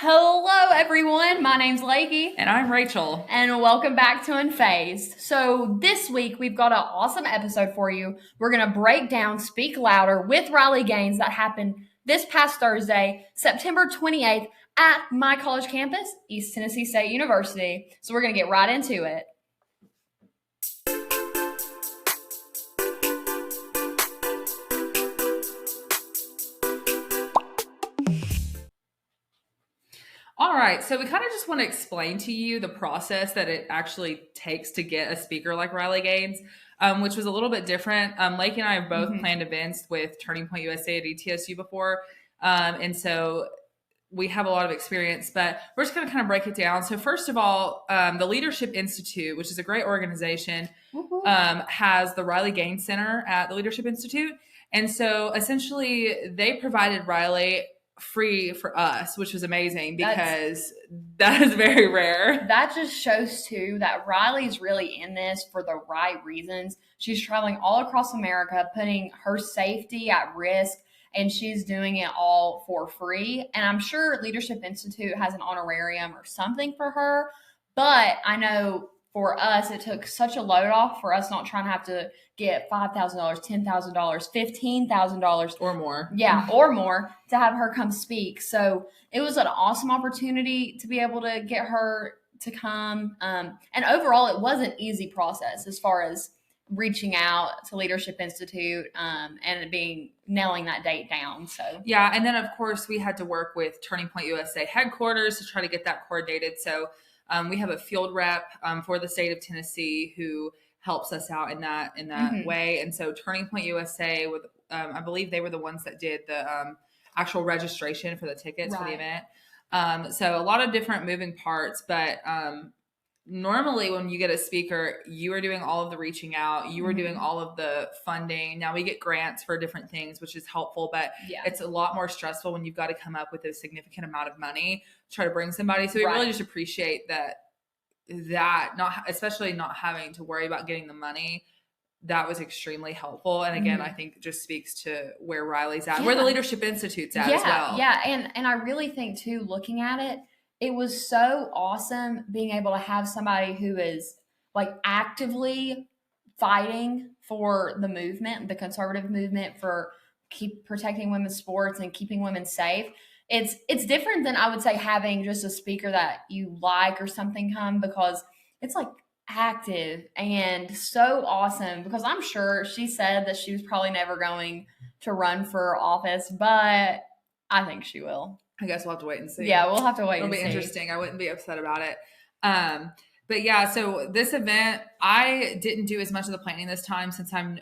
Hello, everyone. My name's Lakey. And I'm Rachel. And welcome back to Unfazed. So, this week we've got an awesome episode for you. We're going to break down Speak Louder with Riley Gaines that happened this past Thursday, September 28th, at my college campus, East Tennessee State University. So, we're going to get right into it. All right, so we kind of just want to explain to you the process that it actually takes to get a speaker like Riley Gaines, which was a little bit different. Lake and I have both planned events with Turning Point USA at ETSU before, and so we have a lot of experience, but we're just going to kind of break it down. So first of all, the Leadership Institute, which is a great organization, has the Riley Gaines Center at the Leadership Institute. And so essentially they provided Riley free for us, which was amazing because that is very rare. That just shows too that Riley's really in this for the right reasons. She's traveling all across America, putting her safety at risk, and she's doing it all for free. And I'm sure Leadership Institute has an honorarium or something for her, but I know for us, it took such a load off for us not trying to have to get $5,000, $10,000, $15,000 or more. Yeah, or more to have her come speak. So it was an awesome opportunity to be able to get her to come. And overall, it was an easy process as far as reaching out to Leadership Institute and it nailing that date down. So yeah, and then of course we had to work with Turning Point USA headquarters to try to get that coordinated. So we have a field rep for the state of Tennessee who helps us out in that way. And so Turning Point USA, with I believe they were the ones that did the actual registration for the tickets for the event. So a lot of different moving parts, but normally when you get a speaker, you are doing all of the reaching out, you are doing all of the funding. Now we get grants for different things, which is helpful, but it's a lot more stressful when you've got to come up with a significant amount of money to try to bring somebody. So we really just appreciate that especially not having to worry about getting the money. That was extremely helpful. And again, I think just speaks to where Riley's at, where the Leadership Institute's at as well. Yeah. And I really think too, looking at it, it was so awesome being able to have somebody who is like actively fighting for the movement, the conservative movement, for keep protecting women's sports and keeping women safe. It's different than I would say having just a speaker that you like or something come, because it's like active and so awesome. Because I'm sure she said that she was probably never going to run for office, but I think she will. I guess we'll have to wait and see. Yeah, we'll have to wait and see. It'll be interesting. I wouldn't be upset about it. But yeah, so this event, I didn't do as much of the planning this time since I'm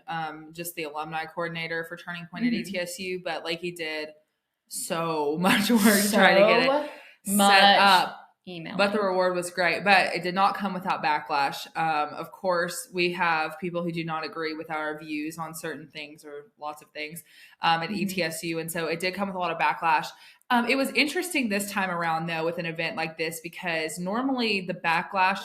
just the alumni coordinator for Turning Point at ETSU, but Lakey did so much work trying to get it set up. But the reward was great, but it did not come without backlash. Of course, we have people who do not agree with our views on certain things or lots of things at ETSU. And so it did come with a lot of backlash. It was interesting this time around, though, with an event like this, because normally the backlash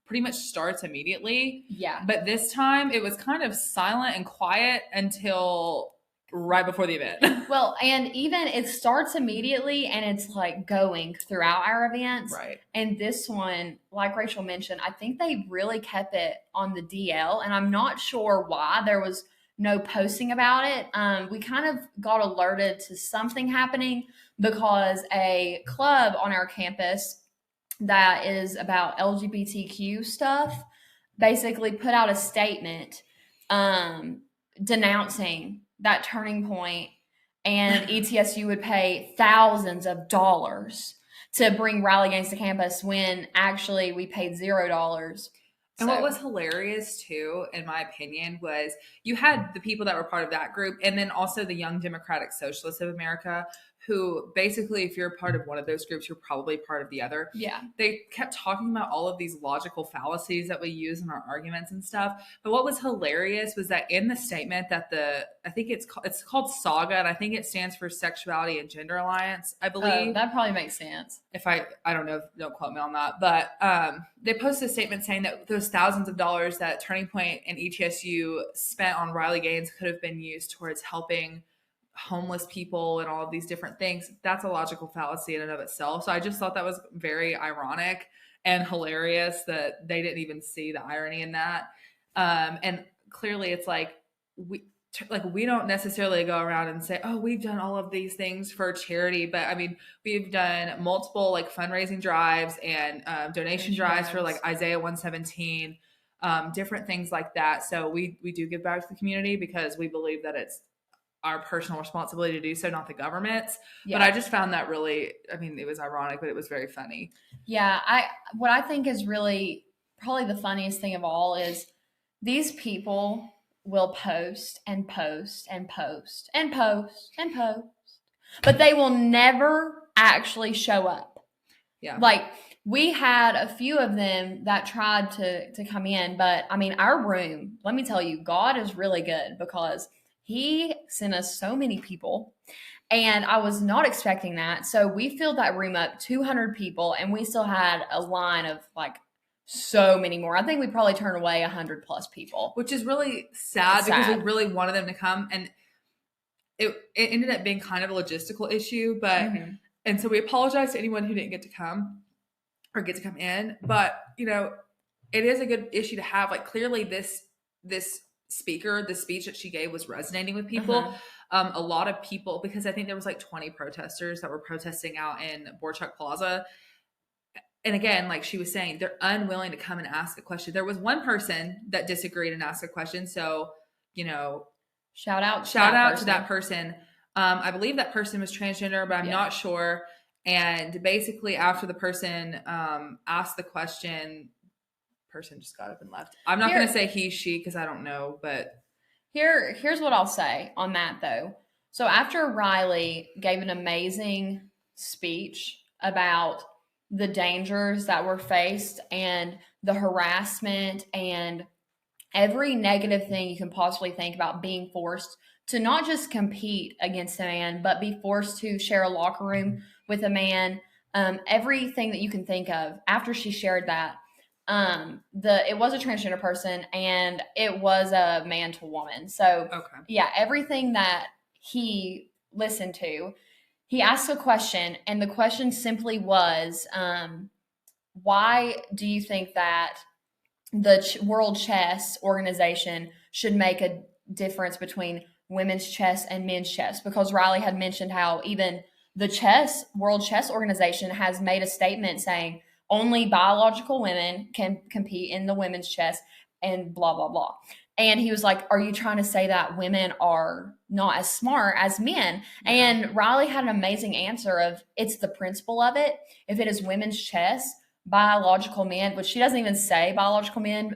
pretty much starts immediately. Yeah. But this time it was kind of silent and quiet until right before the event. Well, and even it starts immediately and it's like going throughout our events. Right. And this one, like Rachel mentioned, I think they really kept it on the DL, and I'm not sure why there was no posting about it. We kind of got alerted to something happening because a club on our campus that is about LGBTQ stuff basically put out a statement denouncing that Turning Point and ETSU would pay thousands of dollars to bring Riley Gaines to campus when actually we paid $0. And what was hilarious too, in my opinion, was you had the people that were part of that group and then also the Young Democratic Socialists of America, who basically, if you're a part of one of those groups, you're probably part of the other. Yeah. They kept talking about all of these logical fallacies that we use in our arguments and stuff. But what was hilarious was that in the statement that I think it's called SAGA, and I think it stands for Sexuality and Gender Alliance, I believe. That probably makes sense. If I don't know, don't quote me on that. But they posted a statement saying that those thousands of dollars that Turning Point and ETSU spent on Riley Gaines could have been used towards helping homeless people and all of these different things, that's a logical fallacy in and of itself. So I just thought that was very ironic and hilarious that they didn't even see the irony in that. And clearly it's like we don't necessarily go around and say, oh, we've done all of these things for charity, but I mean, we've done multiple like fundraising drives and donation drives for like Isaiah 117, different things like that. So we do give back to the community because we believe that it's our personal responsibility to do so, not the government's. Yeah. But I just found that really, I mean, it was ironic, but it was very funny. Yeah, what I think is really probably the funniest thing of all is these people will post and post and post and post and post, but they will never actually show up. Yeah. Like, we had a few of them that tried to come in, but I mean, our room, let me tell you, God is really good because He sent us so many people, and I was not expecting that. So we filled that room up, 200 people, and we still had a line of like so many more. I think we probably turned away 100 plus people, which is really sad because we really wanted them to come, and it ended up being kind of a logistical issue. But and so we apologize to anyone who didn't get to come or get to come in. But you know, it is a good issue to have. Like, clearly this speaker, the speech that she gave was resonating with people. A lot of people, because I think there was like 20 protesters that were protesting out in Borchuk Plaza. And again, like she was saying, they're unwilling to come and ask a question. There was one person that disagreed and asked a question. So, you know, shout out to that person. I believe that person was transgender, but I'm not sure. And basically after the person asked the question, person just got up and left. I'm not going to say he, she, because I don't know, but here's what I'll say on that though. So after Riley gave an amazing speech about the dangers that were faced and the harassment and every negative thing you can possibly think about being forced to not just compete against a man, but be forced to share a locker room with a man, everything that you can think of. After she shared that, it was a transgender person and it was a man to woman. So yeah, everything that he listened to, he asked a question, and the question simply was, why do you think that the World Chess Organization should make a difference between women's chess and men's chess? Because Riley had mentioned how even the World Chess Organization has made a statement saying only biological women can compete in the women's chess and blah, blah, blah. And he was like, are you trying to say that women are not as smart as men? Yeah. And Riley had an amazing answer of, it's the principle of it. If it is women's chess, biological men, which she doesn't even say biological men.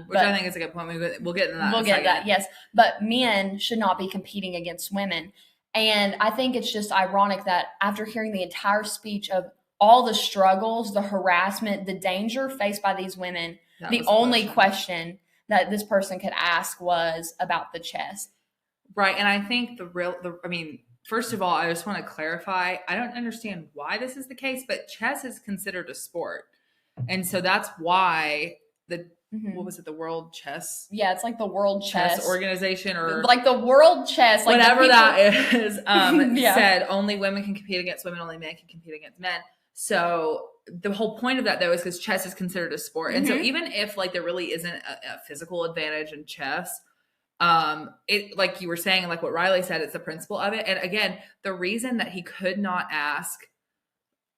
Which I think is a good point. We'll get into that. We'll get to that, yes. But men should not be competing against women. And I think it's just ironic that after hearing the entire speech of all the struggles, the harassment, the danger faced by these women, the only question that this person could ask was about the chess. Right. And I think first of all, I just want to clarify, I don't understand why this is the case, but chess is considered a sport. And so that's why what was it? The World Chess? Yeah, it's like the World Chess Organization, or like the World Chess, like whatever that is, said only women can compete against women, only men can compete against men. So the whole point of that though is because chess is considered a sport. And so even if like there really isn't a physical advantage in chess, it, like you were saying, like what Riley said, it's the principle of it. And again, the reason that he could not ask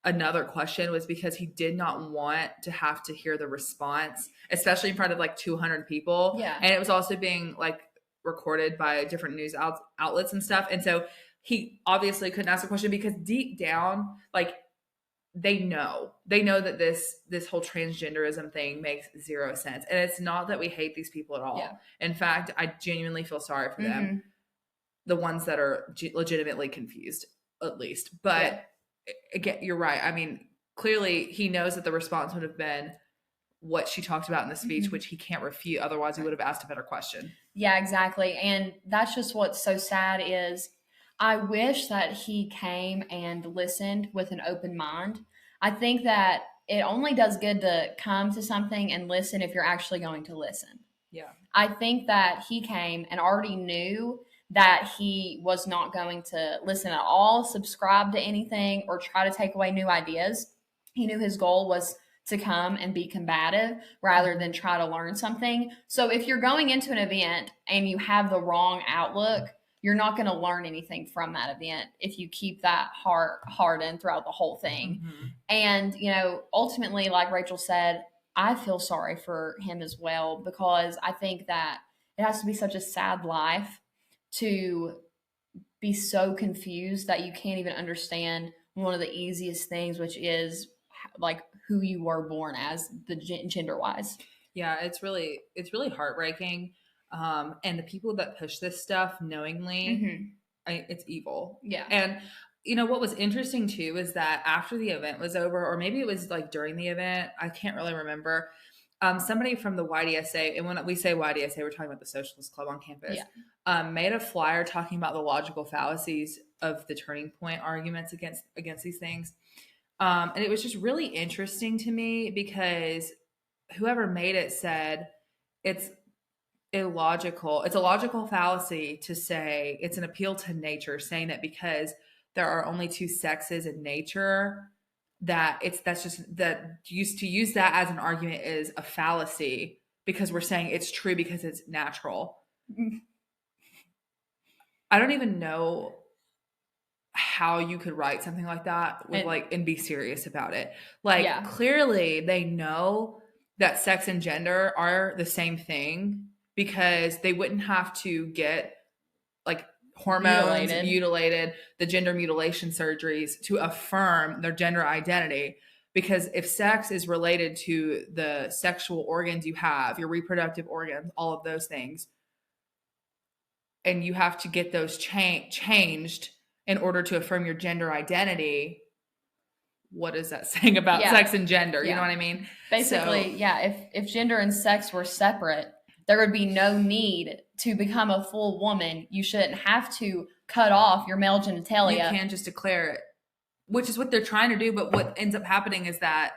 another question was because he did not want to have to hear the response, especially in front of like 200 people. Yeah. And it was also being like recorded by different news outlets and stuff. And so he obviously couldn't ask a question because deep down, like they know that this whole transgenderism thing makes zero sense. And it's not that we hate these people at all. Yeah. In fact, I genuinely feel sorry for them, the ones that are legitimately confused, at least. But again, you're right. I mean, clearly he knows that the response would have been what she talked about in the speech, which he can't refute. Otherwise, he would have asked a better question. Yeah, exactly. And that's just what's so sad is I wish that he came and listened with an open mind. I think that it only does good to come to something and listen if you're actually going to listen. Yeah. I think that he came and already knew that he was not going to listen at all, subscribe to anything, or try to take away new ideas. He knew his goal was to come and be combative rather than try to learn something. So if you're going into an event and you have the wrong outlook, you're not going to learn anything from that event if you keep that heart hardened throughout the whole thing. And, ultimately, like Rachel said, I feel sorry for him as well, because I think that it has to be such a sad life to be so confused that you can't even understand one of the easiest things, which is like who you were born as, the gender wise. Yeah, it's really heartbreaking. And the people that push this stuff knowingly, it's evil. Yeah. And what was interesting too is that after the event was over, or maybe it was like during the event, I can't really remember. Somebody from the YDSA, and when we say YDSA, we're talking about the Socialist Club on campus, made a flyer talking about the logical fallacies of the turning point arguments against these things. And it was just really interesting to me because whoever made it said it's illogical. It's a logical fallacy to say it's an appeal to nature, saying that because there are only two sexes in nature, that's just that used to use that as an argument is a fallacy, because we're saying it's true because it's natural. I don't even know how you could write something like that with and be serious about it. Clearly they know that sex and gender are the same thing, because they wouldn't have to get hormones mutilated, the gender mutilation surgeries to affirm their gender identity. Because if sex is related to the sexual organs you have, your reproductive organs, all of those things, and you have to get those changed in order to affirm your gender identity, what is that saying about sex and gender? You know what I mean? Basically, if gender and sex were separate, there would be no need to become a full woman. You shouldn't have to cut off your male genitalia. You can just declare it, which is what they're trying to do. But what ends up happening is that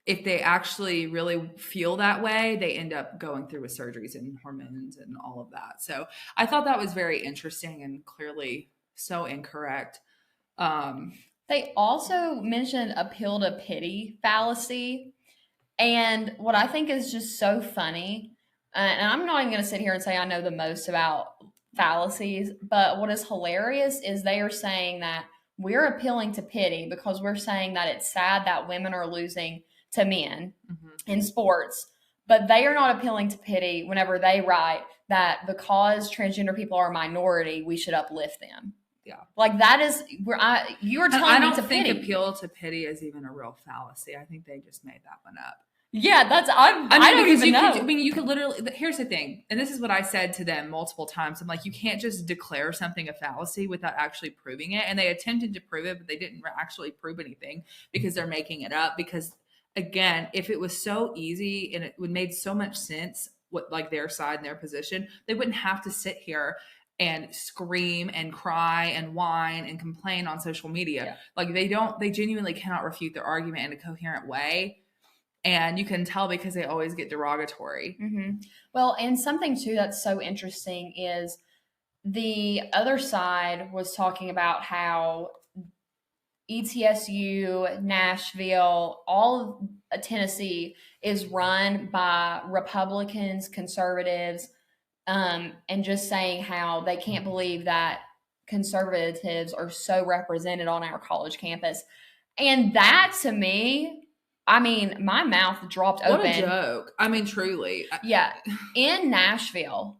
if they actually really feel that way, they end up going through with surgeries and hormones and all of that. So I thought that was very interesting and clearly so incorrect. They also mentioned appeal to pity fallacy. And what I think is just so funny, and I'm not even going to sit here and say I know the most about fallacies, but what is hilarious is they are saying that we're appealing to pity because we're saying that it's sad that women are losing to men in sports, but they are not appealing to pity whenever they write that because transgender people are a minority, we should uplift them. Yeah. That is where you're telling me to pity. I don't think appeal to pity is even a real fallacy. I think they just made that one up. Yeah, I don't even know. You could literally, here's the thing, and this is what I said to them multiple times. I'm like, you can't just declare something a fallacy without actually proving it. And they attempted to prove it, but they didn't actually prove anything because they're making it up. Because again, if it was so easy and it would made so much sense, their side and their position, they wouldn't have to sit here and scream and cry and whine and complain on social media. They genuinely cannot refute their argument in a coherent way. And you can tell because they always get derogatory. Well, and something too that's so interesting is the other side was talking about how ETSU, Nashville, all of Tennessee is run by Republicans, conservatives, and just saying how they can't believe that conservatives are so represented on our college campus. And that, to me, I mean, my mouth dropped open. What a joke. I mean, truly. Yeah. In Nashville,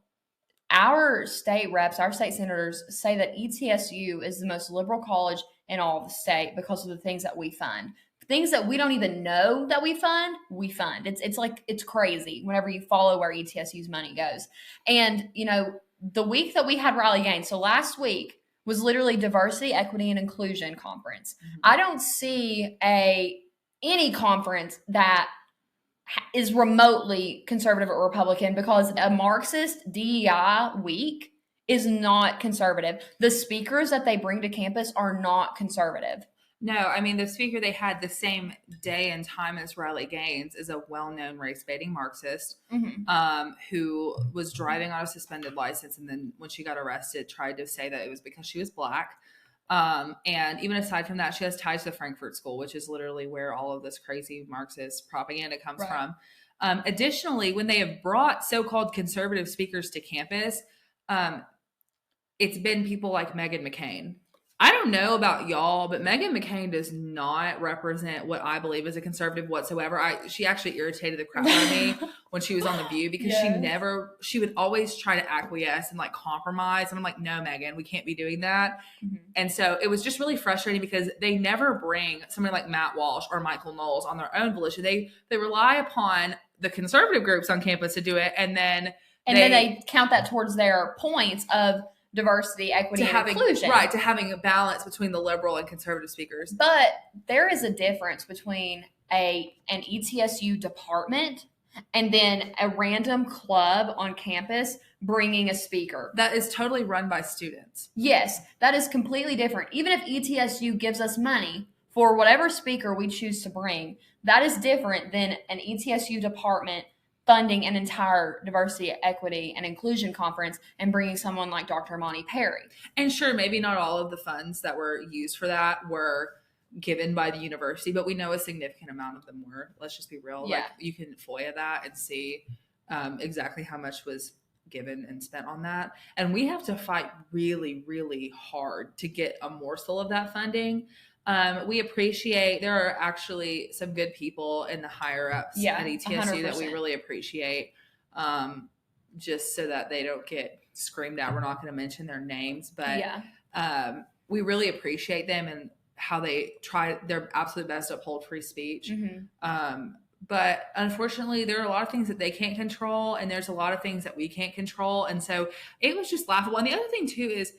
our state reps, our state senators say that ETSU is the most liberal college in all of the state because of the things that we fund. Things that we don't even know that we fund, we fund. It's crazy whenever you follow where ETSU's money goes. And, the week that we had Raleigh Gaines, so last week was literally Diversity, Equity, and Inclusion Conference. I don't see any conference that is remotely conservative or Republican, because a Marxist DEI week is not conservative. The speakers that they bring to campus are not conservative. No, I mean, the speaker they had the same day and time as Riley Gaines is a well-known race-baiting Marxist who was driving on a suspended license, and then when she got arrested, tried to say that it was because she was Black. And even aside from that, she has ties to the Frankfurt School, which is literally where all of this crazy Marxist propaganda comes from. Additionally, when they have brought so-called conservative speakers to campus, it's been people like Meghan McCain. I don't know about y'all, but Meghan McCain does not represent what I believe is a conservative whatsoever. She actually irritated the crap out of me when she was on The View because she would always try to acquiesce and like compromise. And I'm like, no, Meghan, we can't be doing that. And so it was just really frustrating because they never bring somebody like Matt Walsh or Michael Knowles on their own volition. They rely upon the conservative groups on campus to do it. And then they count that towards their points of diversity, equity, and inclusion. Right, to having a balance between the liberal and conservative speakers. But there is a difference between an ETSU department and then a random club on campus bringing a speaker. That is totally run by students. Yes, that is completely different. Even if ETSU gives us money for whatever speaker we choose to bring, that is different than an ETSU department funding an entire diversity, equity, and inclusion conference and bringing someone like Dr. Imani Perry. And sure, maybe not all of the funds that were used for that were given by the university, but we know a significant amount of them were. Let's just be real. Yeah. Like, you can FOIA that and see exactly how much was given and spent on that. And we have to fight really, really hard to get a morsel of that funding. We appreciate, there are actually some good people in the higher ups at ETSU 100%. That we really appreciate, just so that they don't get screamed at. We're not going to mention their names, but we really appreciate them and how they try their absolute best to uphold free speech. But unfortunately, there are a lot of things that they can't control, and there's a lot of things that we can't control. And so it was just laughable. And the other thing too is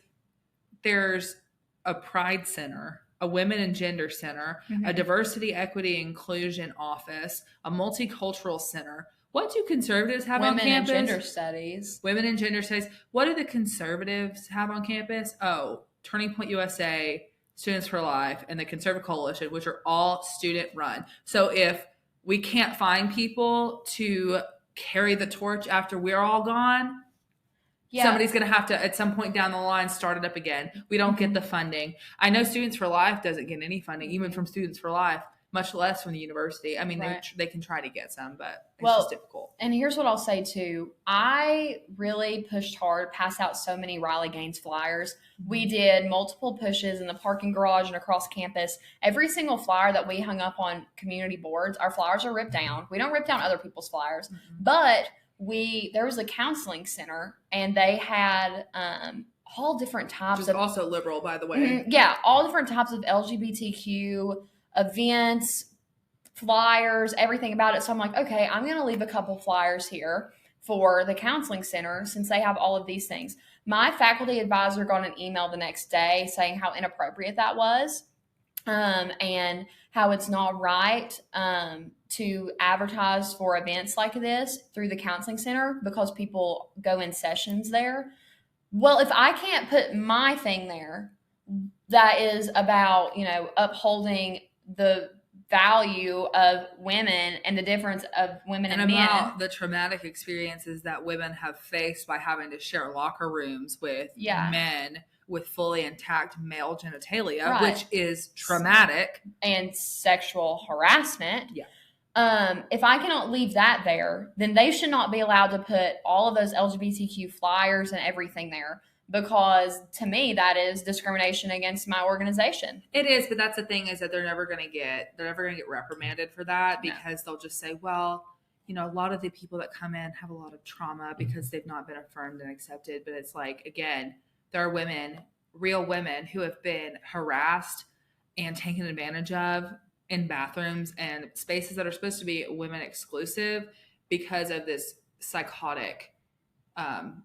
there's a Pride Center, a Women and Gender Center, a Diversity, Equity, Inclusion Office, a Multicultural Center. What do conservatives have on campus? Women and Gender Studies. Women and Gender Studies. What do the conservatives have on campus? Oh, Turning Point USA, Students for Life, and the Conservative Coalition, which are all student run. So if we can't find people to carry the torch after we're all gone, somebody's going to have to, at some point down the line, start it up again. We don't get the funding. I know Students for Life doesn't get any funding, even from Students for Life, much less from the university. I mean, they can try to get some, but it's just difficult. And here's what I'll say, too. I really pushed hard, passed out so many Riley Gaines flyers. We did multiple pushes in the parking garage and across campus. Every single flyer that we hung up on community boards, our flyers are ripped down. We don't rip down other people's flyers, but there was a counseling center, and they had all different types of, also liberal, by the way. All different types of LGBTQ events, flyers, everything about it. So I'm like, okay, I'm going to leave a couple flyers here for the counseling center since they have all of these things. My faculty advisor got an email the next day saying how inappropriate that was, and how it's not right to advertise for events like this through the counseling center because people go in sessions there. Well, if I can't put my thing there that is about, upholding the value of women and the difference of women and men. And about the traumatic experiences that women have faced by having to share locker rooms with men with fully intact male genitalia, which is traumatic. And sexual harassment. If I cannot leave that there, then they should not be allowed to put all of those LGBTQ flyers and everything there. Because to me, that is discrimination against my organization. It is, but that's the thing is that they're never going to get reprimanded for that because they'll just say, well, a lot of the people that come in have a lot of trauma because they've not been affirmed and accepted. But it's like, again, there are women, real women who have been harassed and taken advantage of in bathrooms and spaces that are supposed to be women exclusive because of this psychotic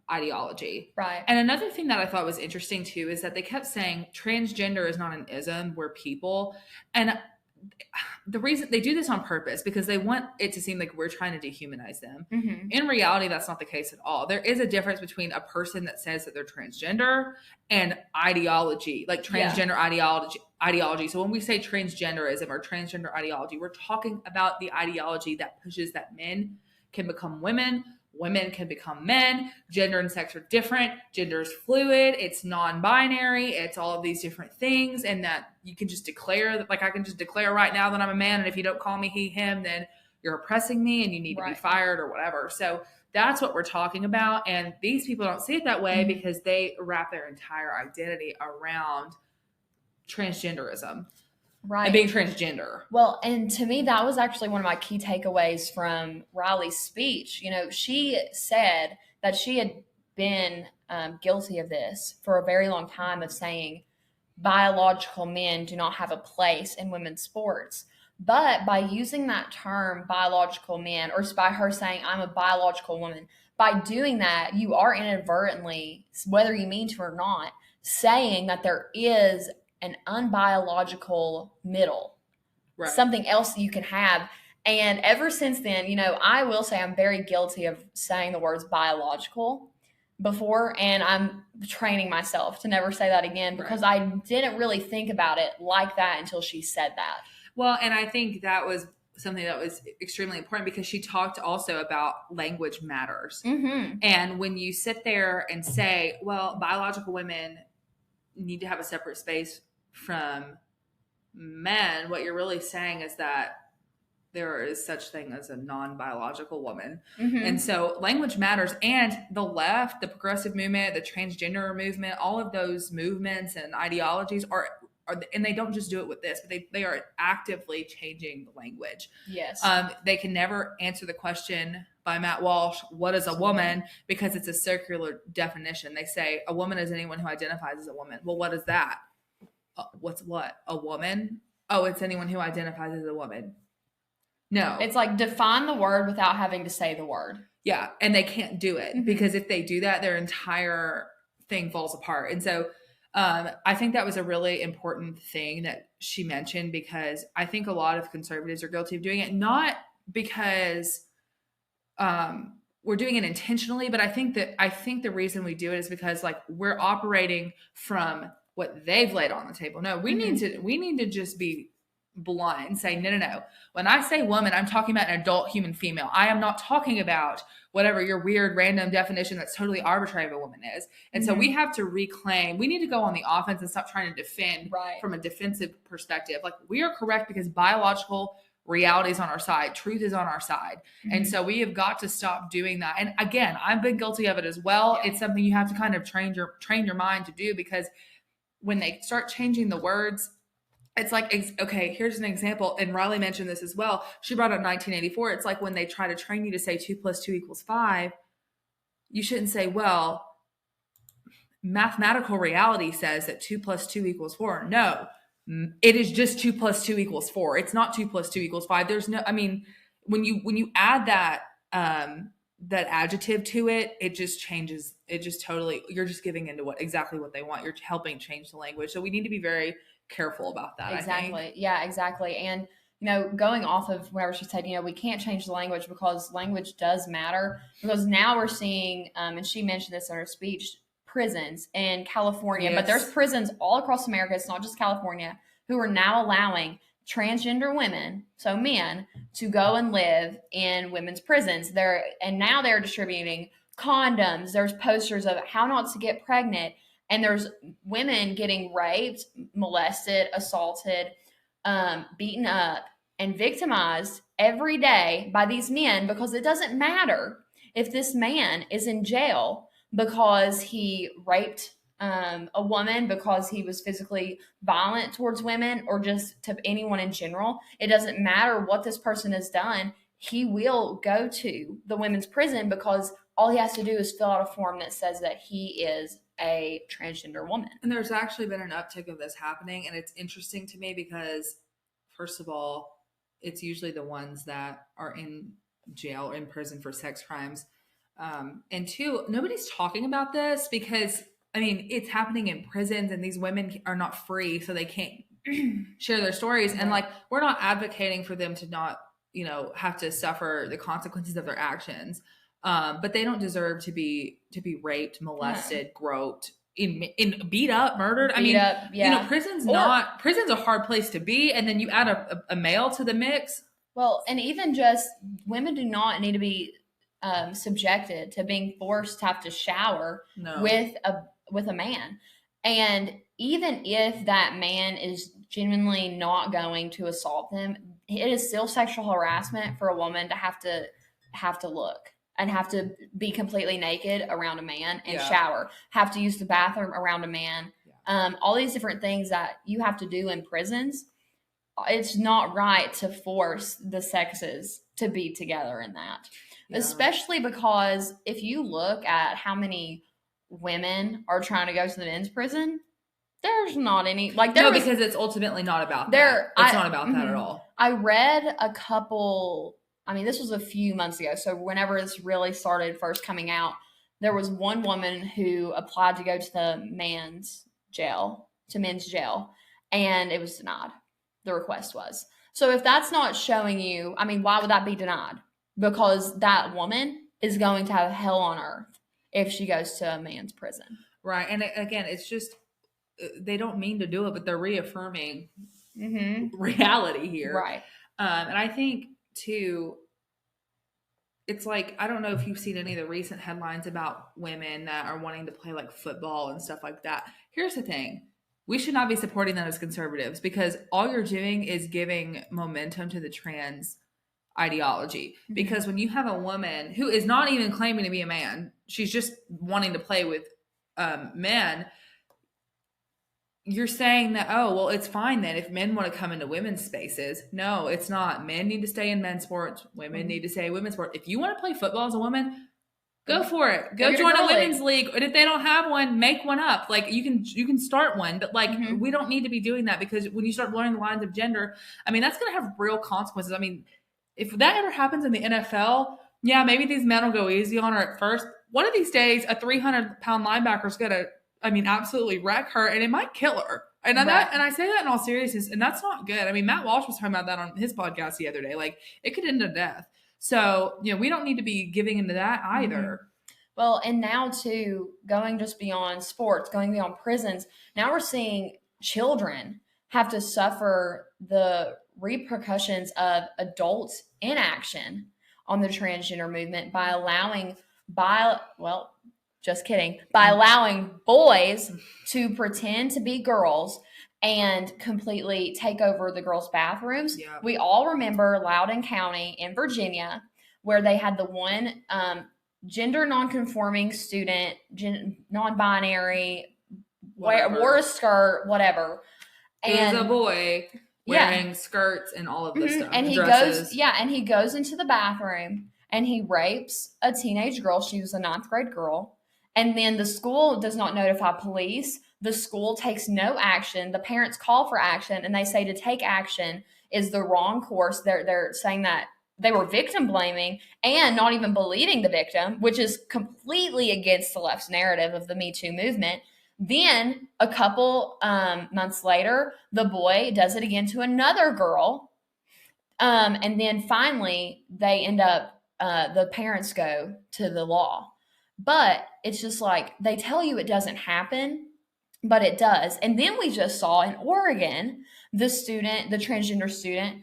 ideology. Right. And another thing that I thought was interesting too is that they kept saying transgender is not an ism, we're people. And the reason they do this on purpose because they want it to seem like we're trying to dehumanize them. Mm-hmm. In reality, that's not the case at all. There is a difference between a person that says that they're transgender and ideology, like transgender ideology. So when we say transgenderism or transgender ideology, we're talking about the ideology that pushes that men can become women, women can become men, gender and sex are different, gender is fluid, it's non-binary, it's all of these different things, and that you can just declare that, like I can just declare right now that I'm a man, and if you don't call me he, him, then you're oppressing me and you need to be fired or whatever. So that's what we're talking about. And these people don't see it that way because they wrap their entire identity around transgenderism. Right. And being transgender. Well, and to me, that was actually one of my key takeaways from Riley's speech. You know, she said that she had been guilty of this for a very long time, of saying biological men do not have a place in women's sports. But by using that term, biological men, or by her saying, I'm a biological woman, by doing that, you are inadvertently, whether you mean to or not, saying that there is an unbiological middle, something else that you can have. And ever since then, you know, I will say I'm very guilty of saying the words biological before, and I'm training myself to never say that again because I didn't really think about it like that until she said that. Well, and I think that was something that was extremely important because she talked also about language matters. Mm-hmm. And when you sit there and say, well, biological women need to have a separate space from men, what you're really saying is that there is such thing as a non-biological woman. Mm-hmm. And so language matters. And the left, the progressive movement, the transgender movement, all of those movements and ideologies are and they don't just do it with this, but they are actively changing the language. Yes. They can never answer the question by Matt Walsh, what is a woman? Because it's a circular definition. They say a woman is anyone who identifies as a woman. Well, what is that? What's what? A woman? Oh, it's anyone who identifies as a woman. No. It's like define the word without having to say the word. Yeah. And they can't do it because if they do that, their entire thing falls apart. And so I think that was a really important thing that she mentioned because I think a lot of conservatives are guilty of doing it, not because we're doing it intentionally, but I think the reason we do it is because like we're operating from what they've laid on the table. No, we need to just be blunt and say, no. When I say woman, I'm talking about an adult human female. I am not talking about whatever your weird random definition that's totally arbitrary of a woman is. And so we have to reclaim, we need to go on the offense and stop trying to defend from a defensive perspective. Like we are correct because biological reality is on our side. Truth is on our side. And so we have got to stop doing that. And again, I've been guilty of it as well. Yeah. It's something you have to kind of train your mind to do because when they start changing the words, it's like, okay, here's an example. And Riley mentioned this as well. She brought up 1984. It's like when they try to train you to say 2 + 2 = 5, you shouldn't say, well, mathematical reality says that 2 + 2 = 4. No, it is just 2 + 2 = 4. It's not 2 + 2 = 5. There's no, I mean, when you add that, that adjective to it, it just changes. It just totally, you're just giving into exactly what they want. You're helping change the language. So we need to be very careful about that. Exactly. Yeah, exactly. And, you know, going off of whenever she said, you know, we can't change the language because language does matter, because now we're seeing, and she mentioned this in her speech, prisons in California, but there's prisons all across America. It's not just California, who are now allowing transgender women, so men, to go and live in women's prisons. Now they're distributing condoms. There's posters of how not to get pregnant. And there's women getting raped, molested, assaulted, beaten up, and victimized every day by these men, because it doesn't matter if this man is in jail because he raped a woman, because he was physically violent towards women, or just to anyone in general. It doesn't matter what this person has done. He will go to the women's prison because all he has to do is fill out a form that says that he is a transgender woman. And there's actually been an uptick of this happening. And it's interesting to me because, first of all, it's usually the ones that are in jail or in prison for sex crimes. And two, nobody's talking about this because, I mean, it's happening in prisons and these women are not free, so they can't share their stories. And like, we're not advocating for them to not, have to suffer the consequences of their actions. But they don't deserve to be raped, molested, groped, in beat up, murdered. Prison's a hard place to be. And then you add a male to the mix. Well, and even just women do not need to be subjected to being forced to have to shower with a man. And even if that man is genuinely not going to assault them, it is still sexual harassment for a woman to have to look and have to be completely naked around a man and shower, have to use the bathroom around a man. All these different things that you have to do in prisons. It's not right to force the sexes to be together in that. Especially because if you look at how many women are trying to go to the men's prison, there's not any. Because it's ultimately not about that. It's not about that at all. I read a couple, this was a few months ago, so whenever this really started first coming out, there was one woman who applied to go to the men's jail, and it was denied. The request was. So if that's not showing you, why would that be denied? Because that woman is going to have hell on earth if she goes to a man's prison. Right. And again, it's just, they don't mean to do it, but they're reaffirming reality here. Right. And I think too, it's like, I don't know if you've seen any of the recent headlines about women that are wanting to play like football and stuff like that. Here's the thing. We should not be supporting that as conservatives, because all you're doing is giving momentum to the trans ideology. Because when you have a woman who is not even claiming to be a man, she's just wanting to play with men, you're saying that, oh, well, it's fine then if men want to come into women's spaces. No, it's not. Men need to stay in men's sports. Women need to stay in women's sports. If you want to play football as a woman, go for it. Go join a women's league. And if they don't have one, make one up. Like, you can start one, but like, we don't need to be doing that, because when you start blurring the lines of gender, that's going to have real consequences. If that ever happens in the NFL, maybe these men will go easy on her at first. One of these days, a 300-pound linebacker is going to, absolutely wreck her, and it might kill her. And I say that in all seriousness, and that's not good. Matt Walsh was talking about that on his podcast the other day. Like, it could end in death. So, we don't need to be giving into that either. Well, and now too, going just beyond sports, going beyond prisons, now we're seeing children have to suffer the repercussions of adult inaction on the transgender movement by allowing boys to pretend to be girls and completely take over the girls' bathrooms. Yeah. We all remember Loudoun County in Virginia, where they had the one gender nonconforming student, non-binary, wore a skirt, whatever. And he's a boy wearing skirts and all of this stuff. And he goes into the bathroom and he rapes a teenage girl. She was a 9th grade girl. And then the school does not notify police. The school takes no action. The parents call for action, and they say to take action is the wrong course. They're saying that they were victim blaming and not even believing the victim, which is completely against the left's narrative of the Me Too movement. Then a couple months later, the boy does it again to another girl. And then finally, they end up, the parents go to the law. But it's just like, they tell you it doesn't happen, but it does. And then we just saw in Oregon, the transgender student,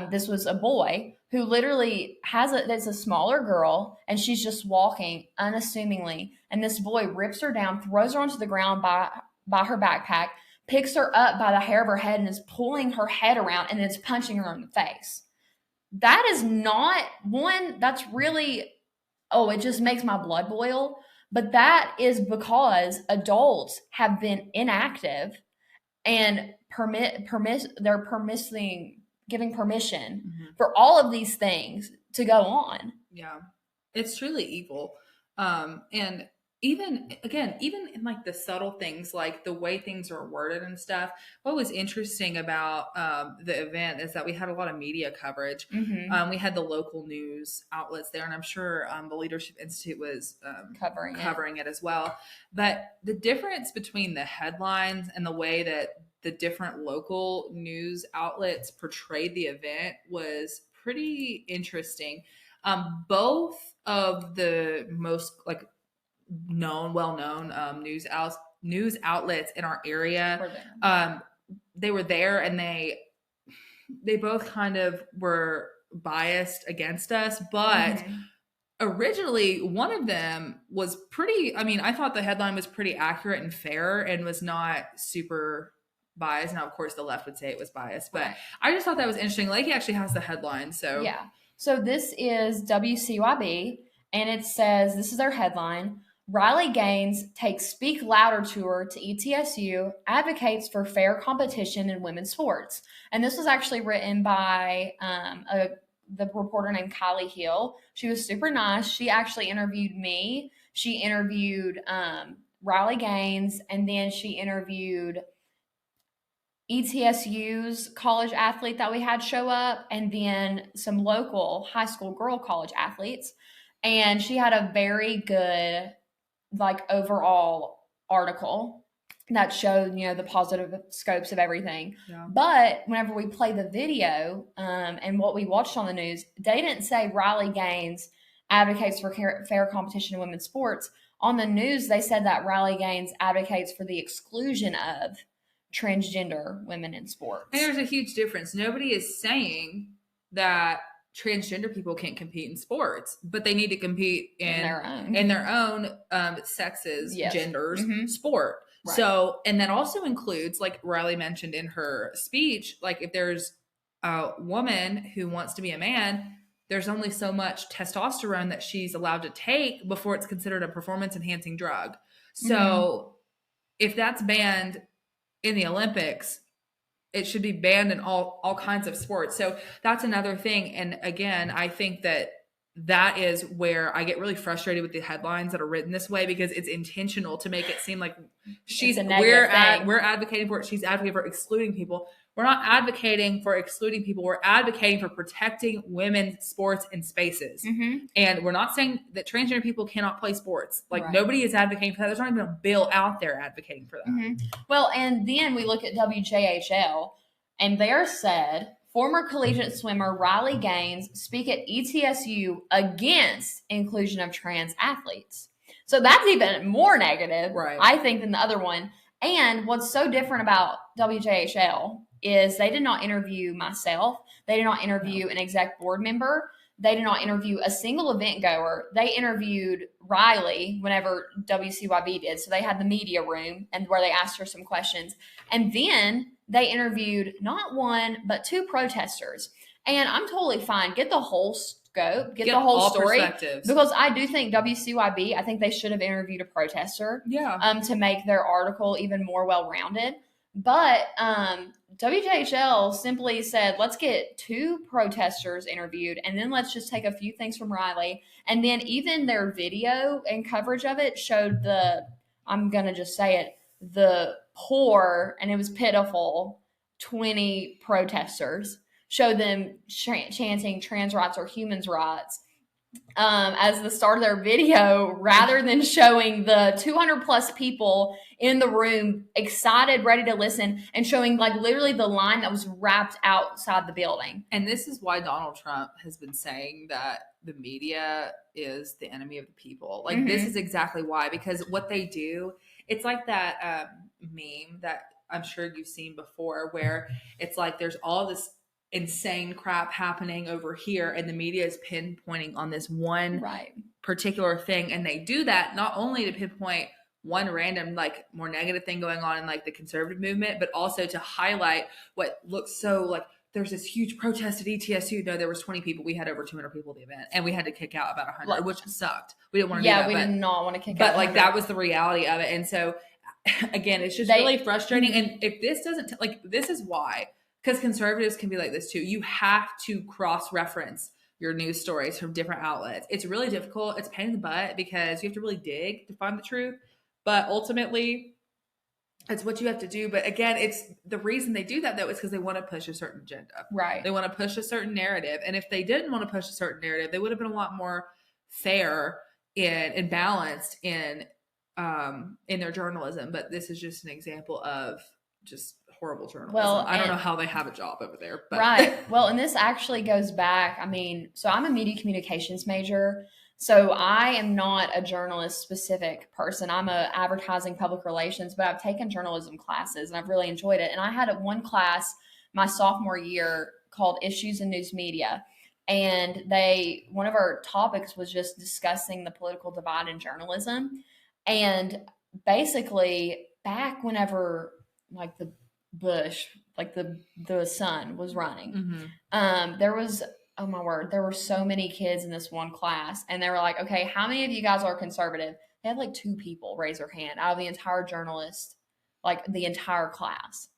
this was a boy who literally there's a smaller girl, and she's just walking unassumingly. And this boy rips her down, throws her onto the ground by her backpack, picks her up by the hair of her head, and is pulling her head around and is punching her in the face. That is not that's really, it just makes my blood boil. But that is because adults have been inactive and giving permission for all of these things to go on. Yeah, it's truly evil. And even in like the subtle things, like the way things are worded and stuff, what was interesting about the event is that we had a lot of media coverage. We had the local news outlets there, and I'm sure the Leadership Institute was covering it as well. But the difference between the headlines and the way that the different local news outlets portrayed the event was pretty interesting. Both of the most like well-known news outlets in our area, they were there, and they both kind of were biased against us, but originally one of them was pretty, I mean, I thought the headline was pretty accurate and fair and was not super biased. Now, of course, the left would say it was biased, but I just thought that was interesting. Like, he actually has the headline. So yeah. So this is WCYB, and it says, this is their headline: Riley Gaines takes Speak Louder tour to ETSU, advocates for fair competition in women's sports. And this was actually written by the reporter named Kylie Hill. She was super nice. She actually interviewed me. She interviewed Riley Gaines, and then she interviewed ETSU's college athlete that we had show up, and then some local high school girl college athletes. And she had a very good, like, overall article that showed, you know, the positive scopes of everything. Yeah. But whenever we play the video and what we watched on the news, they didn't say Riley Gaines advocates for fair competition in women's sports. On the news, they said that Riley Gaines advocates for the exclusion of transgender women in sports. And there's a huge difference. Nobody is saying that transgender people can't compete in sports, but they need to compete in their own sexes, genders, sport. Right. So, and that also includes, like Riley mentioned in her speech, like if there's a woman who wants to be a man, there's only so much testosterone that she's allowed to take before it's considered a performance enhancing drug. So if that's banned in the Olympics, it should be banned in all kinds of sports. So that's another thing. And again, I think that is where I get really frustrated with the headlines that are written this way, because it's intentional to make it seem like we're advocating for it. She's advocating for excluding people. We're not advocating for excluding people. We're advocating for protecting women's sports and spaces. And we're not saying that transgender people cannot play sports. Like, nobody is advocating for that. There's not even a bill out there advocating for that. Well, and then we look at WJHL, and they're said, former collegiate swimmer Riley Gaines speak at ETSU against inclusion of trans athletes. So that's even more negative, I think, than the other one. And what's so different about WJHL is they did not interview myself. They did not interview an exec board member. They did not interview a single event goer. They interviewed Riley whenever WCYB did. So they had the media room and where they asked her some questions. And then they interviewed not one, but two protesters. And I'm totally fine. Get the whole scope, get the whole story. Because I do think WCYB, I think they should have interviewed a protester to make their article even more well-rounded. But WJHL simply said, let's get two protesters interviewed, and then let's just take a few things from Riley. And then even their video and coverage of it showed I'm going to just say it, the poor, and it was pitiful, 20 protesters. Show them chanting trans rights or humans' rights as the start of their video, rather than showing the 200 plus people in the room excited, ready to listen, and showing like literally the line that was wrapped outside the building. And this is why Donald Trump has been saying that the media is the enemy of the people. Like, this is exactly why, because what they do, it's like that meme that I'm sure you've seen before, where it's like there's all this insane crap happening over here, and the media is pinpointing on this one particular thing. And they do that not only to pinpoint one random, like, more negative thing going on in like the conservative movement, but also to highlight what looks so like there's this huge protest at ETSU. No, there was 20 people. We had over 200 people at the event, and we had to kick out about 100, which sucked. We didn't want to do that. We did not want to kick out. But like, that was the reality of it. And so again, it's just really frustrating. And if this doesn't, this is why, because conservatives can be like this too. You have to cross-reference your news stories from different outlets. It's really difficult. It's a pain in the butt because you have to really dig to find the truth. But ultimately, it's what you have to do. But again, it's the reason they do that, though, is because they want to push a certain agenda. Right. They want to push a certain narrative. And if they didn't want to push a certain narrative, they would have been a lot more fair and balanced in their journalism. But this is just an example of just horrible journalism. Well, I don't know how they have a job over there. But. Right. Well, and this actually goes back. I mean, so I'm a media communications major. So I am not a journalist specific person. I'm a advertising public relations, but I've taken journalism classes and I've really enjoyed it. And I had one class my sophomore year called Issues in News Media. And one of our topics was just discussing the political divide in journalism. And basically, back whenever like the Bush, like the son was running, there was, oh my word, there were so many kids in this one class, and they were like, okay, how many of you guys are conservative? They had like 2 people raise their hand out of the entire journalist, like the entire class.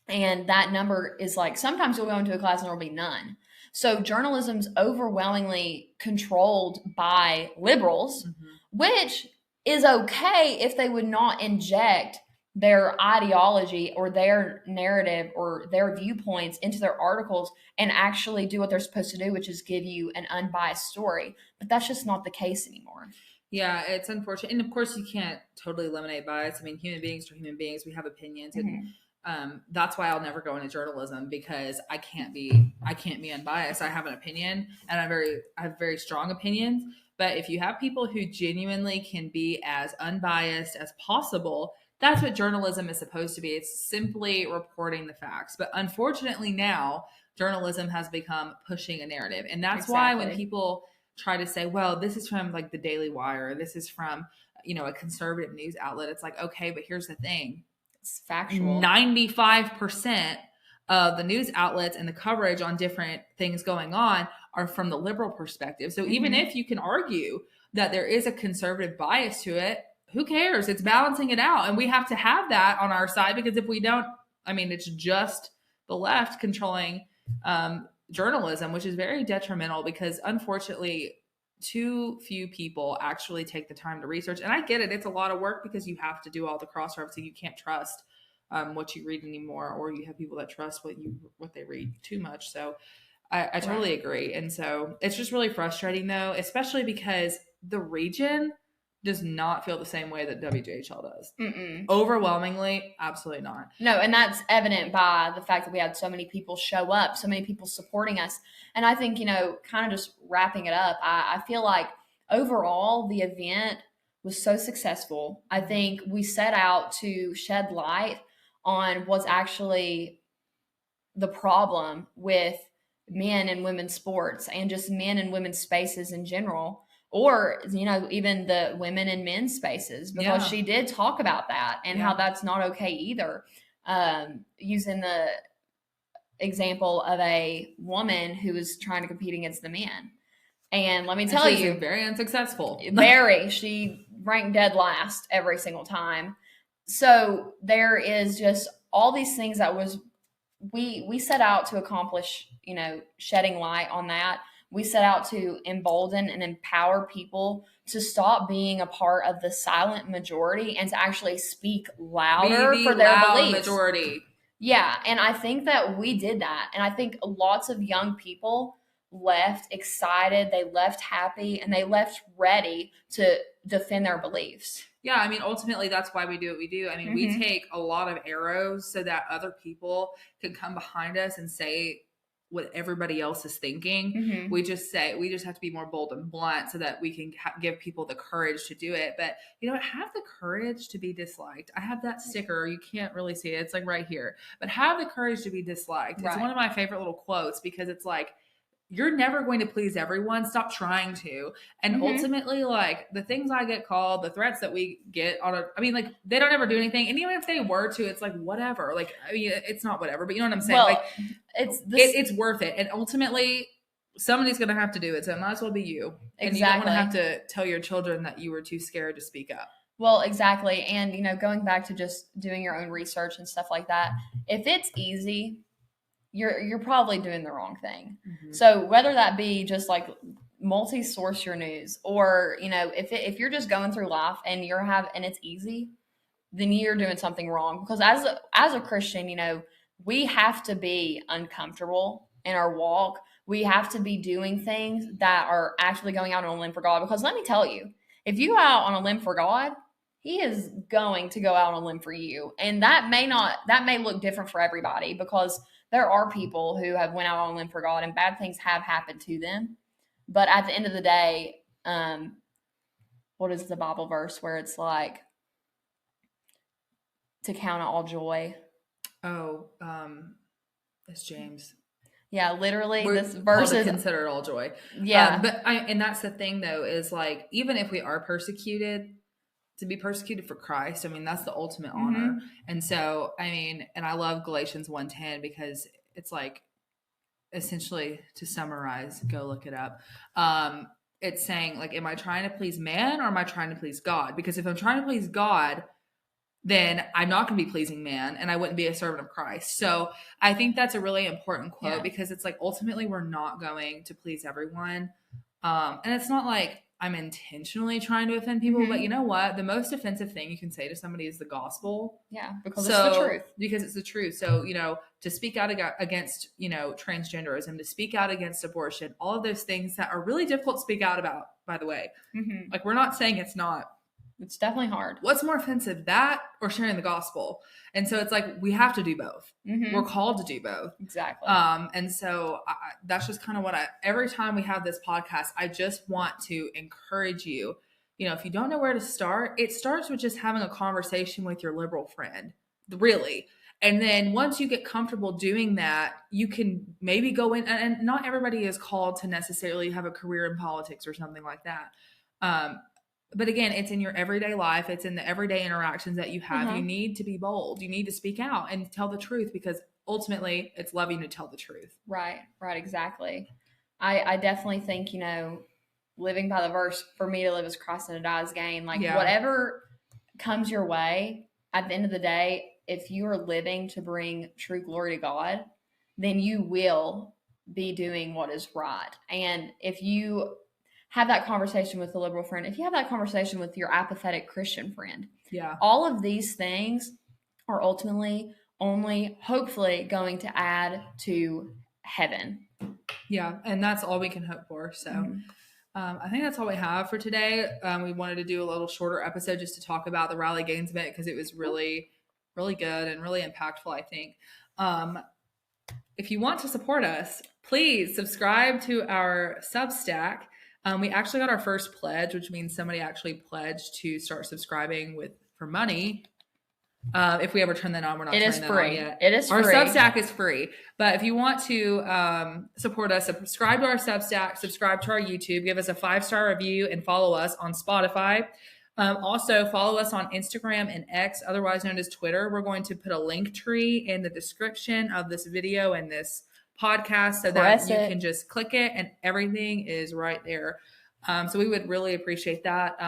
And that number is like, sometimes you'll go into a class and there'll be none. So journalism's overwhelmingly controlled by liberals, which is okay if they would not inject their ideology or their narrative or their viewpoints into their articles and actually do what they're supposed to do, which is give you an unbiased story. But that's just not the case anymore. Yeah, it's unfortunate. And of course, you can't totally eliminate bias. I mean, human beings are human beings. We have opinions. And that's why I'll never go into journalism, because I can't be unbiased. I have an opinion, and I have very strong opinions. But if you have people who genuinely can be as unbiased as possible, that's what journalism is supposed to be. It's simply reporting the facts. But unfortunately now, journalism has become pushing a narrative. And that's why when people try to say, well, this is from like the Daily Wire, this is from, a conservative news outlet, it's like, okay, but here's the thing. It's factual. 95% of the news outlets and the coverage on different things going on are from the liberal perspective. So even if you can argue that there is a conservative bias to it, who cares? It's balancing it out. And we have to have that on our side, because if we don't, I mean, it's just the left controlling journalism, which is very detrimental, because unfortunately, too few people actually take the time to research. And I get it. It's a lot of work, because you have to do all the cross-referencing. You can't trust what you read anymore, or you have people that trust what they read too much. So I totally agree. And so it's just really frustrating, though, especially because the region does not feel the same way that WJHL does. Overwhelmingly, absolutely not. No, and that's evident by the fact that we had so many people show up, so many people supporting us. And I think, kind of just wrapping it up, I feel like overall the event was so successful. I think we set out to shed light on what's actually the problem with men and women's sports and just men and women's spaces in general. Or, even the women and men's spaces, because she did talk about that and how that's not okay either. Using the example of a woman who was trying to compete against the man. And let me tell you, very unsuccessful. She ranked dead last every single time. So there is just all these things that we set out to accomplish, shedding light on that. We set out to embolden and empower people to stop being a part of the silent majority and to actually speak louder for their beliefs. Majority. Yeah, and I think that we did that. And I think lots of young people left excited, they left happy, and they left ready to defend their beliefs. Yeah, I mean, ultimately, that's why we do what we do. I mean, we take a lot of arrows so that other people can come behind us and say what everybody else is thinking. We just have to be more bold and blunt so that we can give people the courage to do it. But have the courage to be disliked. I have that sticker. You can't really see it. It's like right here. But have the courage to be disliked. It's one of my favorite little quotes, because it's like, you're never going to please everyone. Stop trying to. And ultimately, like, the things I get called, the threats that we get they don't ever do anything. And even if they were to, it's like, whatever. Like, I mean, it's not whatever, but you know what I'm saying? Well, like, it's worth it. And ultimately, somebody's going to have to do it. So it might as well be you. And you don't want to have to tell your children that you were too scared to speak up. Well, exactly. And, going back to just doing your own research and stuff like that, if it's easy, you're probably doing the wrong thing. So whether that be just like multi-source your news, or if you're just going through life and and it's easy, then you're doing something wrong. Because as a Christian, we have to be uncomfortable in our walk. We have to be doing things that are actually going out on a limb for God. Because let me tell you, if you go out on a limb for God, he is going to go out on a limb for you. And that may look different for everybody, because there are people who have went out on a limb for God and bad things have happened to them. But at the end of the day, what is the Bible verse where it's like to count it all joy? Oh, it's James. Yeah, literally, this verse is consider it all joy. Yeah, and that's the thing though, is like, even if we are persecuted, to be persecuted for Christ, I mean, that's the ultimate honor. And so, I mean, and I love Galatians 1:10, because it's like, essentially, to summarize, go look it up. It's saying, like, am I trying to please man, or am I trying to please God? Because if I'm trying to please God, then I'm not going to be pleasing man, and I wouldn't be a servant of Christ. So I think that's a really important quote, because it's like, ultimately, we're not going to please everyone. And it's not like I'm intentionally trying to offend people, but you know what? The most offensive thing you can say to somebody is the gospel. Yeah, because it's the truth. Because it's the truth. So, to speak out against, transgenderism, to speak out against abortion, all of those things that are really difficult to speak out about, by the way. Like, we're not saying it's not. It's definitely hard. What's more offensive, that or sharing the gospel? And so it's like, we have to do both. We're called to do both. Exactly. And so that's just kind of what every time we have this podcast, I just want to encourage you, if you don't know where to start, it starts with just having a conversation with your liberal friend, really. And then once you get comfortable doing that, you can maybe go in, and not everybody is called to necessarily have a career in politics or something like that. But again, it's in your everyday life. It's in the everyday interactions that you have. You need to be bold. You need to speak out and tell the truth, because ultimately it's loving to tell the truth. Right, exactly. I definitely think, living by the verse, for me to live as Christ and to die as gain. Like, whatever comes your way, at the end of the day, if you are living to bring true glory to God, then you will be doing what is right. And if you have that conversation with a liberal friend, if you have that conversation with your apathetic Christian friend, all of these things are ultimately only hopefully going to add to heaven. Yeah, and that's all we can hope for. So I think that's all we have for today. We wanted to do a little shorter episode just to talk about the Riley Gaines event, because it was really, really good and really impactful, I think. If you want to support us, please subscribe to our Substack. We actually got our first pledge, which means somebody actually pledged to start subscribing for money. If we ever turn that on, we're not turning that on yet. It is free. Our Substack is free. But if you want to support us, subscribe to our Substack, subscribe to our YouTube, give us a 5-star review, and follow us on Spotify. Also, follow us on Instagram and X, otherwise known as Twitter. We're going to put a link tree in the description of this video and this podcast, so that you can just click it and everything is right there. So we would really appreciate that.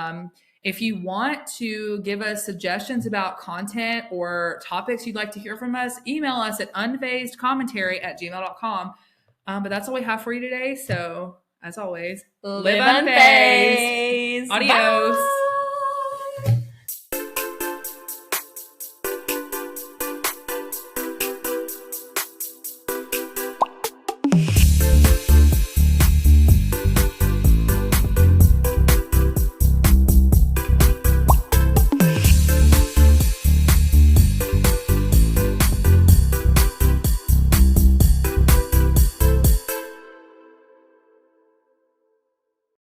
If you want to give us suggestions about content or topics you'd like to hear from us, email us at unfazedcommentary@gmail.com. But that's all we have for you today. So as always, live unfazed. Adios. Bye.